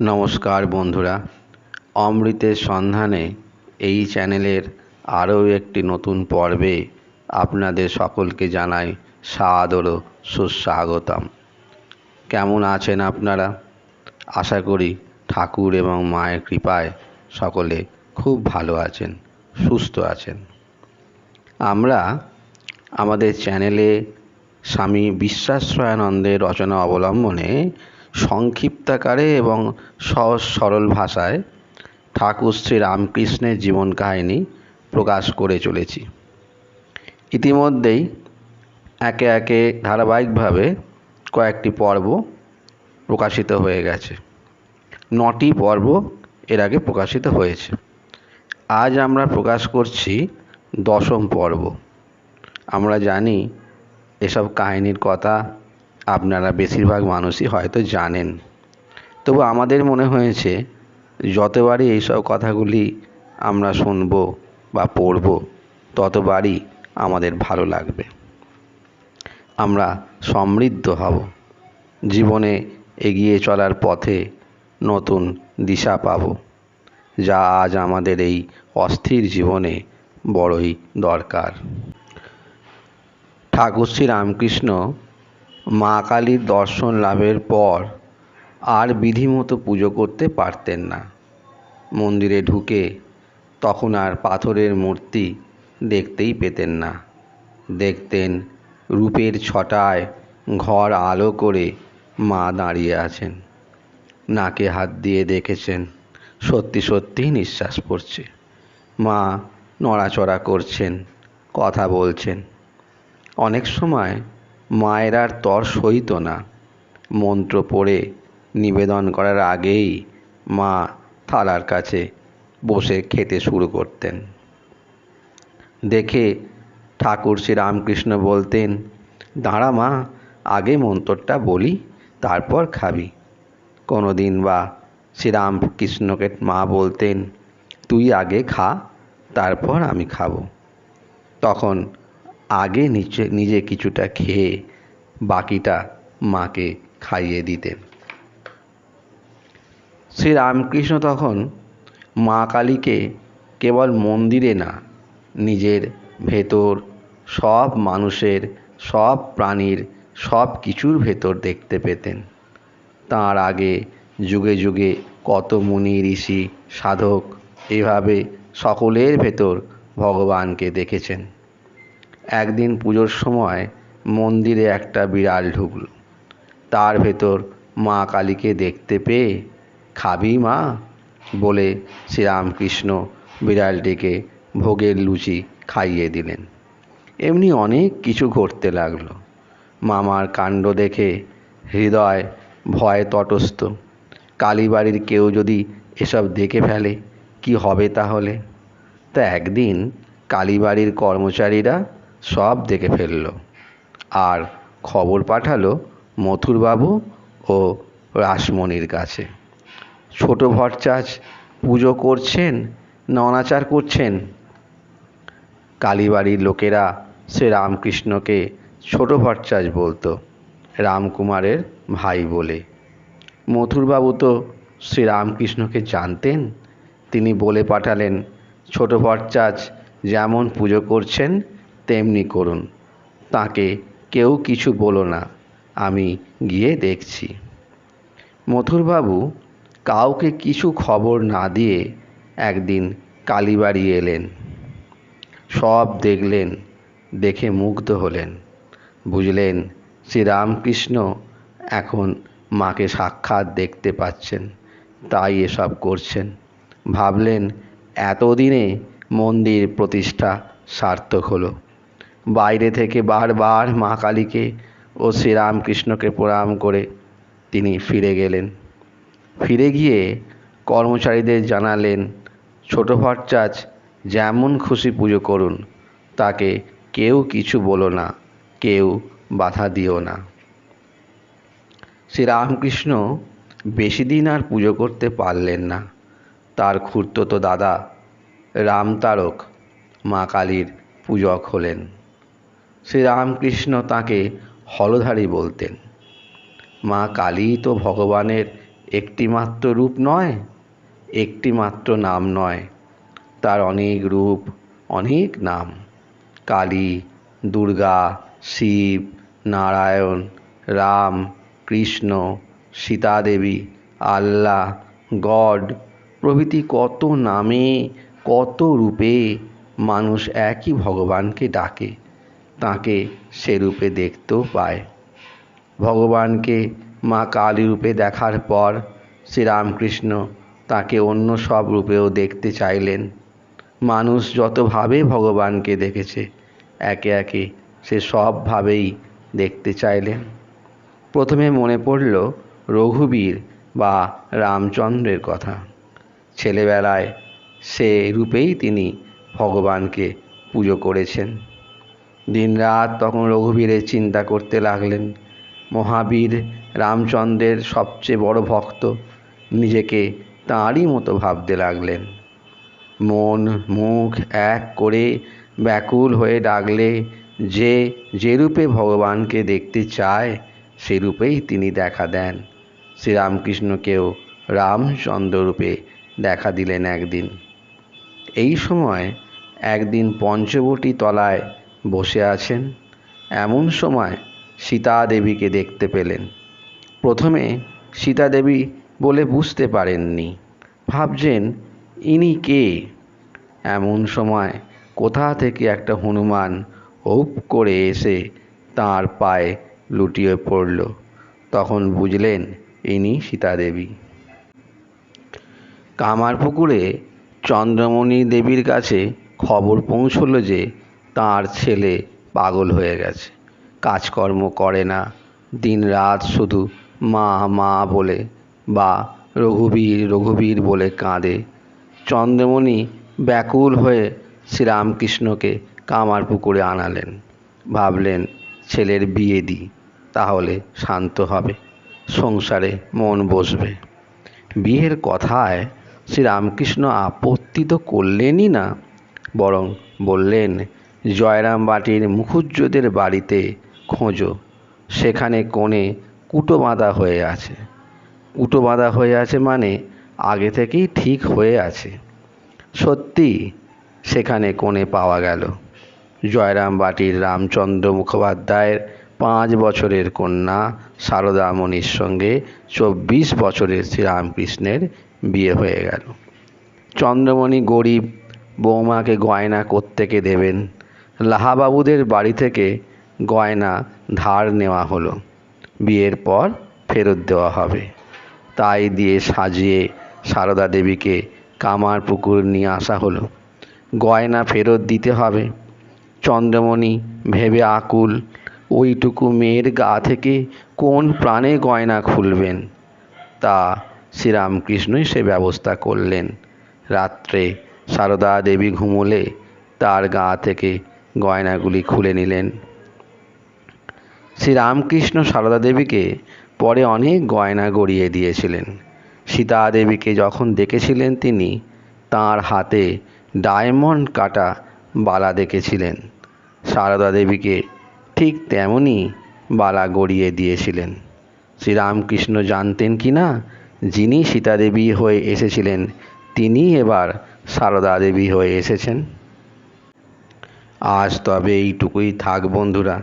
নমস্কার বন্ধুরা, অমৃতের সন্ধানে এই চ্যানেলের আরও একটি নতুন পর্বে আপনাদের সকলকে জানাই সাদর ও সুস্বাগতম। কেমন আছেন আপনারা? আশা করি ঠাকুর এবং মায়ের কৃপায় সকলে খুব ভালো আছেন, সুস্থ আছেন। আমরা আমাদের চ্যানেলে স্বামী বিশ্বাশ্রয়ানন্দের রচনা অবলম্বনে সংক্ষিপ্তাকারে এবং সহজ সরল ভাষায় ঠাকুর শ্রী রামকৃষ্ণের জীবন কাহিনী প্রকাশ করে চলেছি। ইতিমধ্যেই একে একে ধারাবাহিকভাবে কয়েকটি পর্ব প্রকাশিত হয়ে গেছে। 9টি পর্ব এর আগে প্রকাশিত হয়েছে। আজ আমরা প্রকাশ করছি 10ম পর্ব। আমরা জানি এসব কাহিনীর কথা আপনারা বেশিরভাগ মানুষই হয়তো জানেন, তবু আমাদের মনে হয়েছে যতবারই এইসব কথাগুলি আমরা শুনব বা পড়ব ততবারই আমাদের ভালো লাগবে, আমরা সমৃদ্ধ হব, জীবনে এগিয়ে চলার পথে নতুন দিশা পাব, যা আজ আমাদের এই অস্থির জীবনে বড়ই দরকার। ঠাকুর শ্রী রামকৃষ্ণ মা কালীর দর্শন লাভের পর আর বিধিমতো পুজো করতে পারতেন না। মন্দিরে ঢুকে তখন আর পাথরের মূর্তি দেখতেই পেতেন না। দেখতেন রূপের ছটায় ঘর আলো করে মা দাঁড়িয়ে আছেন। নাকে হাত দিয়ে দেখেছেন সত্যি সত্যিই নিঃশ্বাস পড়ছে। মা নড়াচড়া করছেন, কথা বলছেন। অনেক সময় মায়ের আর তর সইত না। মন্ত্র পড়ে নিবেদন করার আগেই মা থালার কাছে বসে খেতে শুরু করতেন। দেখে ঠাকুর শ্রী রামকৃষ্ণ বলতেন, দাঁড়া মা, আগে মন্ত্রটা বলি, তারপর খাবি। কোনো দিন বা শ্রীরামকৃষ্ণকে মা বলতেন, তুই আগে খা, তারপর আমি খাবো। তখন আগে নিজে কিছুটা খেয়ে বাকিটা মাকে খাইয়ে দিতেন। শ্রীরামকৃষ্ণ তখন মা কালীকে কেবল মন্দিরে না, নিজের ভেতর, সব মানুষের, সব প্রাণীর, সব কিছুর ভেতর দেখতে পেতেন। তাঁর আগে যুগে যুগে কত মুনি ঋষি সাধক এভাবে সকলের ভেতর ভগবানকে দেখেছেন। একদিন পুজোর সময় মন্দিরে একটা বিড়াল ঢুকল। তার ভেতর মা কালীকে দেখতে পেয়ে, খাবি মা বলে শ্রীরামকৃষ্ণ বিড়ালটিকে ভোগের লুচি খাইয়ে দিলেন। এমনি অনেক কিছু ঘটতে লাগলো। মামার কাণ্ড দেখে হৃদয় ভয়ে তটস্থ। কালীবাড়ির কেউ যদি এসব দেখে ফেলে কি হবে তাহলে? তা একদিন কালীবাড়ির কর্মচারীরা সব দেখে ফেলল আর খবর পাঠালো মথুরবাবু ও রাসমণির কাছে। ছোট ভট্টাচ পুজো করছেন না অনাচার করছেন? কালীবাড়ির লোকেরা শ্রীরামকৃষ্ণকে ছোট ভট্টাচ বলতো, রামকুমারের ভাই বলে। মথুরবাবু তো শ্রীরামকৃষ্ণকে জানতেন। তিনি বলে পাঠালেন, ছোট ভট্টাচ যেমন পুজো করছেন তেমনি করুন, তাকে কেউ কিছু বলো না, আমি গিয়ে দেখছি। মথুরবাবু কাউকে কিছু খবর না দিয়ে একদিন কালীবাড়ি এলেন। সব দেখলেন, দেখে মুগ্ধ হলেন। বুঝলেন শ্রীরামকৃষ্ণ এখন মাকে সাক্ষাৎ দেখতে পাচ্ছেন, তাই এসব করছেন। ভাবলেন এতদিনে মন্দির প্রতিষ্ঠা সার্থক হলো। বাইরে থেকে বারবার মা কালীকে ও শ্রীরামকৃষ্ণকে প্রণাম করে তিনি ফিরে গেলেন। ফিরে গিয়ে কর্মচারীদের জানালেন, ছোট ভট্টাচ যেমন খুশি পুজো করুন, তাকে কেউ কিছু বলো না, কেউ বাধা দিও না। শ্রীরামকৃষ্ণ বেশি দিন আর পুজো করতে পারলেন না। তার খুড়তুতো দাদা রামতারক মা কালীর পূজক হলেন। শ্রীরামকৃষ্ণ তাকে হলধারী বলতেন। মা কালী তো ভগবানের একটি মাত্র রূপ নয়, একটি মাত্র নাম নয়, তার অনেক রূপ, অনেক নাম। কালী, দুর্গা, শিব, নারায়ণ, রাম, কৃষ্ণ, সীতা দেবী, আল্লাহ, গড প্রভৃতি কত নামে, কত রূপে মানুষ একই ভগবানকে ডাকে, তাকে সে রূপে দেখতেও পায়। ভগবানকে মা কালী রূপে দেখার পর শ্রীরামকৃষ্ণ তাকে অন্য সব রূপেও দেখতে চাইলেন। মানুষ যতভাবে ভগবানকে দেখেছে, একে একে সে সবভাবেই দেখতে চাইলেন। প্রথমে মনে পড়ল রঘুবীর বা রামচন্দ্রের কথা। ছেলেবেলায় সে রূপেই তিনি ভগবানকে পুজো করেছেন। দিনরাত তখন রঘুবীরের চিন্তা করতে লাগলেন। মহাবীর রামচন্দ্রের সবচেয়ে বড় ভক্ত, নিজেকে তাঁরই মতো ভাবতে লাগলেন। মন মুখ এক করে ব্যাকুল হয়ে ডাকলে যে রূপে ভগবানকে দেখতে চায়, সে রূপেই তিনি দেখা দেন। শ্রীরামকৃষ্ণকেও রামচন্দ্র রূপে দেখা দিলেন একদিন। এই সময় একদিন পঞ্চবটী তলায় বসে আছেন, এমন সময় সীতা দেবীকে দেখতে পেলেন। প্রথমে সীতা দেবী বলে বুঝতে পারেননি, ভাবছেন ইনি কে। এমন সময় কোথা থেকে একটা হনুমান হুপ করে এসে তাঁর পায়ে লুটিয়ে পড়ল। তখন বুঝলেন ইনি সীতা দেবী। কামারপুকুরে চন্দ্রমণি দেবীর কাছে খবর পৌঁছলো যে তাঁর ছেলে পাগল হয়ে গেছে, কাজকর্ম করে না, দিনরাত শুধু মা মা বলে বা রঘুবীর রঘুবীর বলে কাঁদে। চন্দ্রমণি ব্যাকুল হয়ে শ্রীরামকৃষ্ণকে কামারপুকুরে আনালেন। ভাবলেন ছেলের বিয়ে দিই, তাহলে শান্ত হবে, সংসারে মন বসবে। বিয়ের কথায় শ্রীরামকৃষ্ণ আপত্তি তো করলেনই না, বরং বললেন জয়রাম বাটির মুখুজ্জেদের বাড়িতে খোঁজো, সেখানে কোণে কুটো বাঁধা হয়ে আছে। কুটো বাঁধা হয়ে আছে মানে আগে থেকেই ঠিক হয়ে আছে। সত্যি সেখানে কোণে পাওয়া গেল। জয়রাম বাটির রামচন্দ্র মুখোপাধ্যায়ের 5 বছরের কন্যা সারদামণির সঙ্গে 24 বছরের শ্রীরামকৃষ্ণের বিয়ে হয়ে গেল। চন্দ্রমণি গরিব, বৌমাকে গয়না কোত্থেকে দেবেন। লাহাবাবুদের বাড়ি থেকে গয়না ধার নেওয়া হলো, বিয়ের পর ফেরত দেওয়া হবে। তাই দিয়ে সাজিয়ে সারদা দেবীকে কামারপুকুর নিয়ে আসা হলো। গয়না ফেরত দিতে হবে। চন্দ্রমণি ভেবে আকুল, ওইটুকু মেয়ের গা থেকে কোন প্রাণে গয়না খুলবেন। তা শ্রীরামকৃষ্ণই সে ব্যবস্থা করলেন। রাত্রে সারদা দেবী ঘুমোলে তার গা থেকে গয়নাগুলি খুলে নিলেন। শ্রীরামকৃষ্ণ সারদা দেবীকে পরে অনেক গয়না গড়িয়ে দিয়েছিলেন। সীতা দেবীকে যখন দেখেছিলেন তিনি তাঁর হাতে ডায়মন্ড কাটা বালা দেখেছিলেন। সারদা দেবীকে ঠিক তেমনই বালা গড়িয়ে দিয়েছিলেন। শ্রীরামকৃষ্ণ জানতেন কি না, যিনি সীতা দেবী হয়ে এসেছিলেন তিনি এবার সারদা দেবী হয়ে এসেছেন। আজ তবে এইটুকুই থাক বন্ধুরা,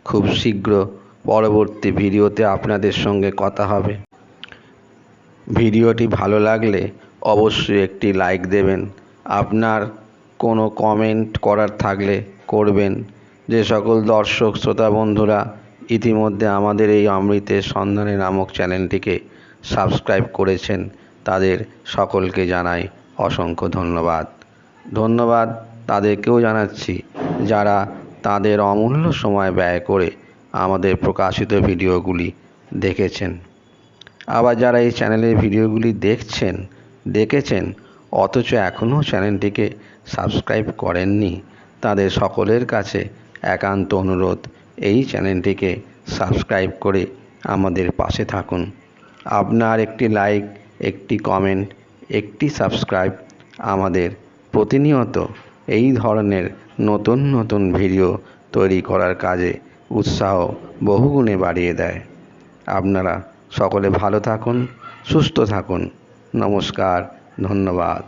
খুব শীঘ্র পরবর্তী ভিডিওতে আপনাদের সঙ্গে কথা হবে। ভিডিওটি ভালো লাগলে অবশ্যই একটি লাইক দেবেন। আপনার কোনো কমেন্ট করার থাকলে করবেন। যে সকল দর্শক শ্রোতা বন্ধুরা ইতিমধ্যে আমাদের এই অমৃতের সন্ধানে নামক চ্যানেলটিকে সাবস্ক্রাইব করেছেন, তাদের সকলকে জানাই অসংখ্য ধন্যবাদ। ধন্যবাদ তাদেরকেও জানাচ্ছি যারা তাদের অমূল্য সময় ব্যয় করে আমাদের প্রকাশিত ভিডিওগুলি দেখেছেন। আবার যারা এই চ্যানেলের ভিডিওগুলি দেখেছেন অথচ এখনও চ্যানেলটিকে সাবস্ক্রাইব করেননি, তাদের সকলের কাছে একান্ত অনুরোধ, এই চ্যানেলটিকে সাবস্ক্রাইব করে আমাদের পাশে থাকুন। আপনার একটি লাইক, একটি কমেন্ট, একটি সাবস্ক্রাইব আমাদের প্রতিনিয়ত এই ধরনের নতুন নতুন ভিডিও তৈরি করার কাজে উৎসাহ বহুগুণে বাড়িয়ে দেয়। আপনারা সকলে ভালো থাকুন, সুস্থ থাকুন। নমস্কার, ধন্যবাদ।